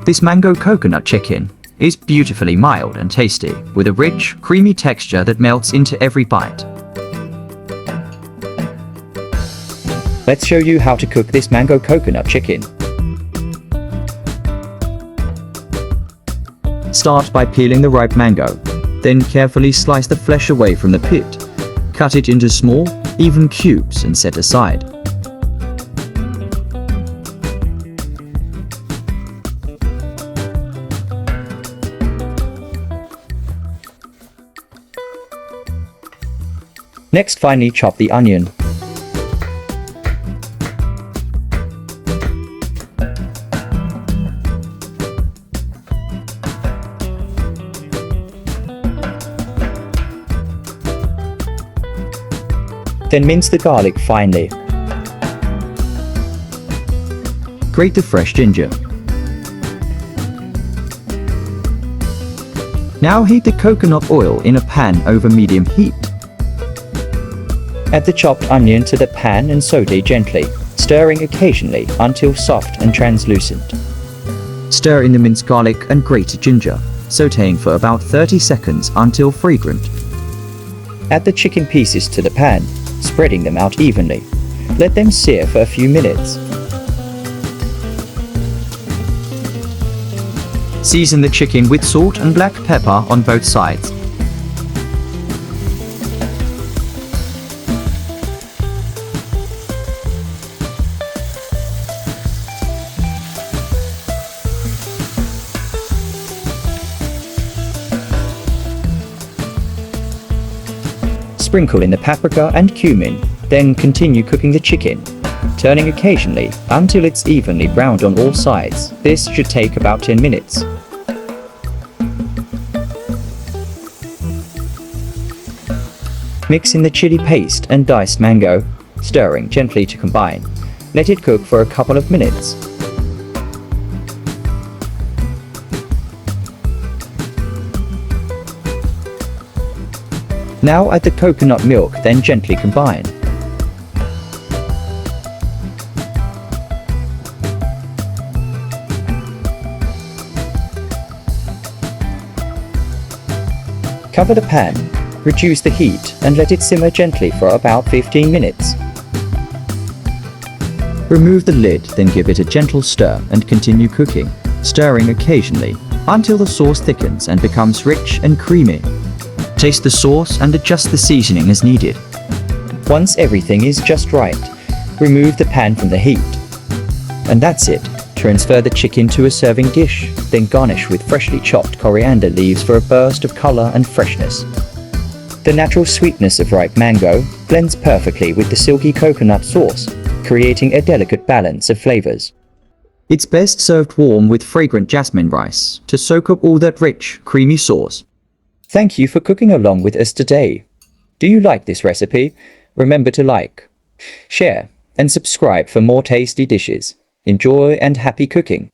This mango coconut chicken is beautifully mild and tasty, with a rich, creamy texture that melts into every bite. Let's show you how to cook this mango coconut chicken. Start by peeling the ripe mango, then carefully slice the flesh away from the pit. Cut it into small, even cubes and set aside. Next, finely chop the onion. Then mince the garlic finely. Grate the fresh ginger. Now heat the coconut oil in a pan over medium heat. Add the chopped onion to the pan and saute gently, stirring occasionally until soft and translucent. Stir in the minced garlic and grated ginger, sauteing for about 30 seconds until fragrant. Add the chicken pieces to the pan, spreading them out evenly. Let them sear for a few minutes. Season the chicken with salt and black pepper on both sides. Sprinkle in the paprika and cumin, then continue cooking the chicken, turning occasionally until it's evenly browned on all sides. This should take about 10 minutes. Mix in the chili paste and diced mango, stirring gently to combine. Let it cook for a couple of minutes. Now add the coconut milk, then gently combine. Cover the pan, reduce the heat, and let it simmer gently for about 15 minutes. Remove the lid, then give it a gentle stir and continue cooking, stirring occasionally until the sauce thickens and becomes rich and creamy. Taste the sauce and adjust the seasoning as needed. Once everything is just right, remove the pan from the heat. And that's it. Transfer the chicken to a serving dish, then garnish with freshly chopped coriander leaves for a burst of color and freshness. The natural sweetness of ripe mango blends perfectly with the silky coconut sauce, creating a delicate balance of flavors. It's best served warm with fragrant jasmine rice to soak up all that rich, creamy sauce. Thank you for cooking along with us today. Do you like this recipe? Remember to like, share, and subscribe for more tasty dishes. Enjoy and happy cooking!